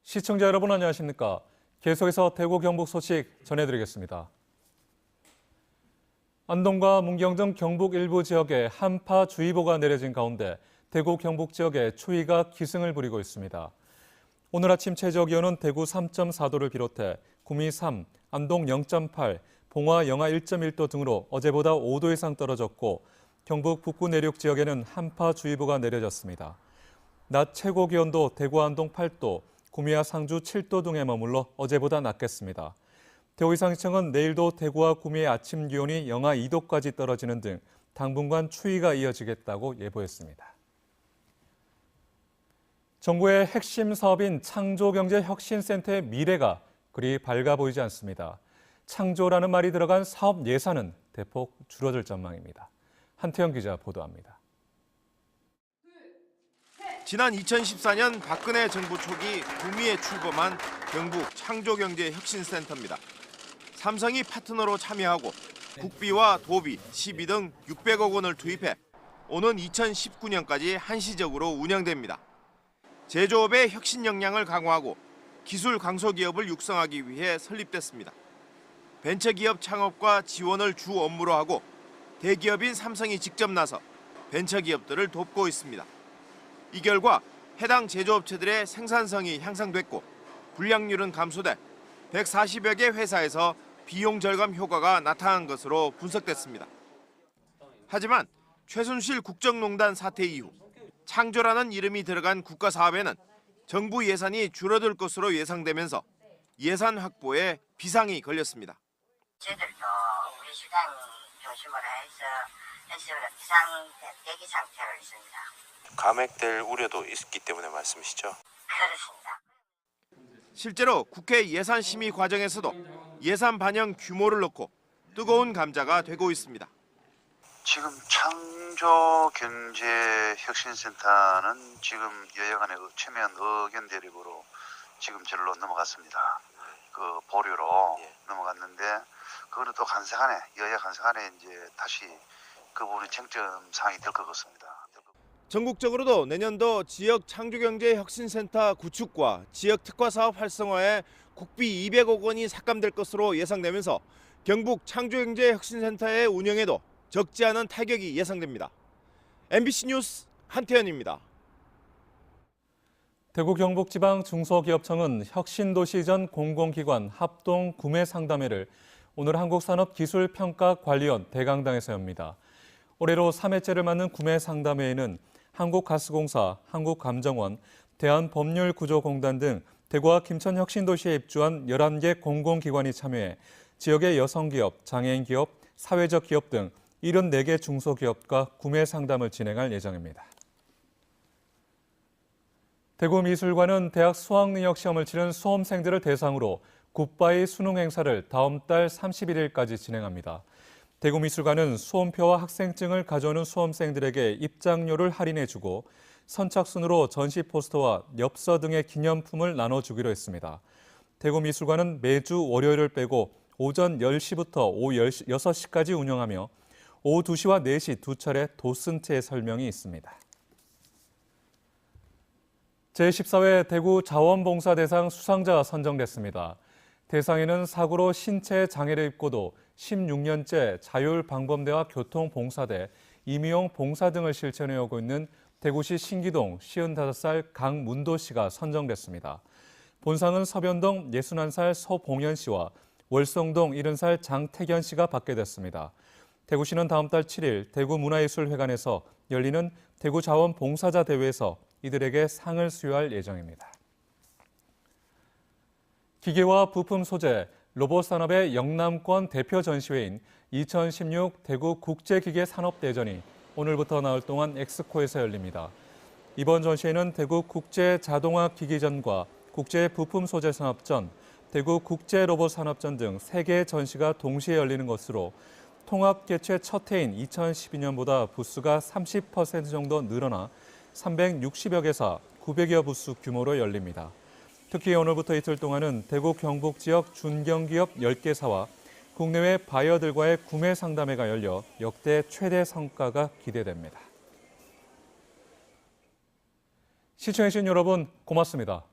시청자 여러분 안녕하십니까? 계속해서 대구 경북 소식 전해드리겠습니다. 안동과 문경 등 경북 일부 지역에 한파주의보가 내려진 가운데 대구 경북 지역에 추위가 기승을 부리고 있습니다. 오늘 아침 최저기온은 대구 3.4도를 비롯해 구미 3, 안동 0.8, 봉화 영하 1.1도 등으로 어제보다 5도 이상 떨어졌고 경북 북부 내륙 지역에는 한파주의보가 내려졌습니다. 낮 최고 기온도 대구 안동 8도, 구미와 상주 7도 등에 머물러 어제보다 낮겠습니다. 대구이상시청은 내일도 대구와 구미의 아침 기온이 영하 2도까지 떨어지는 등 당분간 추위가 이어지겠다고 예보했습니다. 정부의 핵심 사업인 창조경제혁신센터의 미래가 그리 밝아 보이지 않습니다. 창조라는 말이 들어간 사업 예산은 대폭 줄어들 전망입니다. 한태영 기자 보도합니다. 지난 2014년 박근혜 정부 초기 구미에 출범한 경북 창조경제혁신센터입니다. 삼성이 파트너로 참여하고 국비와 도비, 시비 등 600억 원을 투입해 오는 2019년까지 한시적으로 운영됩니다. 제조업의 혁신 역량을 강화하고 기술 강소기업을 육성하기 위해 설립됐습니다. 벤처기업 창업과 지원을 주 업무로 하고 대기업인 삼성이 직접 나서 벤처기업들을 돕고 있습니다. 이 결과 해당 제조업체들의 생산성이 향상됐고 불량률은 감소돼 140여 개 회사에서 비용 절감 효과가 나타난 것으로 분석됐습니다. 하지만 최순실 국정농단 사태 이후 창조라는 이름이 들어간 국가 사업에는 정부 예산이 줄어들 것으로 예상되면서 예산 확보에 비상이 걸렸습니다. 저희들도 우리 시장 중심으로 해서 현실적으로 비상 대기 상태로 있습니다. 감액될 우려도 있기 때문에 말씀이시죠? 그렇습니다. 실제로 국회 예산심의 과정에서도 예산 반영 규모를 놓고 뜨거운 감자가 되고 있습니다. 지금 창조경제혁신센터는 지금 여야 간의 첨예한 의견 대립으로 지금 절로 넘어갔습니다. 그 보류로 넘어갔는데 그거는 또 간세간에 여야 간세간에 이제 다시 그 부분이 쟁점 사항이 될 것 같습니다. 전국적으로도 내년도 지역 창조경제혁신센터 구축과 지역 특화사업 활성화에 국비 200억 원이 삭감될 것으로 예상되면서 경북 창조경제혁신센터의 운영에도 적지 않은 타격이 예상됩니다. MBC 뉴스 한태현입니다. 대구 경북지방중소기업청은 혁신도시 전 공공기관 합동 구매 상담회를 오늘 한국산업기술평가관리원 대강당에서 엽니다. 올해로 3회째를 맞는 구매 상담회에는 한국가스공사, 한국감정원, 대한법률구조공단 등 대구와 김천 혁신도시에 입주한 11개 공공기관이 참여해 지역의 여성기업, 장애인기업, 사회적 기업 등 74개 중소기업과 구매 상담을 진행할 예정입니다. 대구미술관은 대학 수학능력시험을 치른 수험생들을 대상으로 굿바이 수능 행사를 다음 달 31일까지 진행합니다. 대구미술관은 수험표와 학생증을 가져오는 수험생들에게 입장료를 할인해주고 선착순으로 전시 포스터와 엽서 등의 기념품을 나눠주기로 했습니다. 대구미술관은 매주 월요일을 빼고 오전 10시부터 오후 6시까지 운영하며 오후 2시와 4시 두 차례 도슨트의 설명이 있습니다. 제14회 대구 자원봉사대상 수상자가 선정됐습니다. 대상에는 사고로 신체 장애를 입고도 16년째 자율방범대와 교통봉사대, 임의용 봉사 등을 실천해오고 있는 대구시 신기동 55살 강문도 씨가 선정됐습니다. 본상은 서변동 61살 서봉현 씨와 월성동 70살 장태견 씨가 받게 됐습니다. 대구시는 다음 달 7일 대구문화예술회관에서 열리는 대구자원봉사자 대회에서 이들에게 상을 수여할 예정입니다. 기계와 부품 소재, 로봇 산업의 영남권 대표 전시회인 2016 대구 국제기계산업대전이 오늘부터 나흘 동안 엑스코에서 열립니다. 이번 전시회는 대구 국제자동화기기전과 국제부품소재산업전, 대구 국제로봇산업전 등 3개의 전시가 동시에 열리는 것으로 통합 개최 첫 해인 2012년보다 부스가 30% 정도 늘어나 360여 개사, 900여 부스 규모로 열립니다. 특히 오늘부터 이틀 동안은 대구 경북 지역 중견기업 10개사와 국내외 바이어들과의 구매 상담회가 열려 역대 최대 성과가 기대됩니다. 시청해주신 여러분 고맙습니다.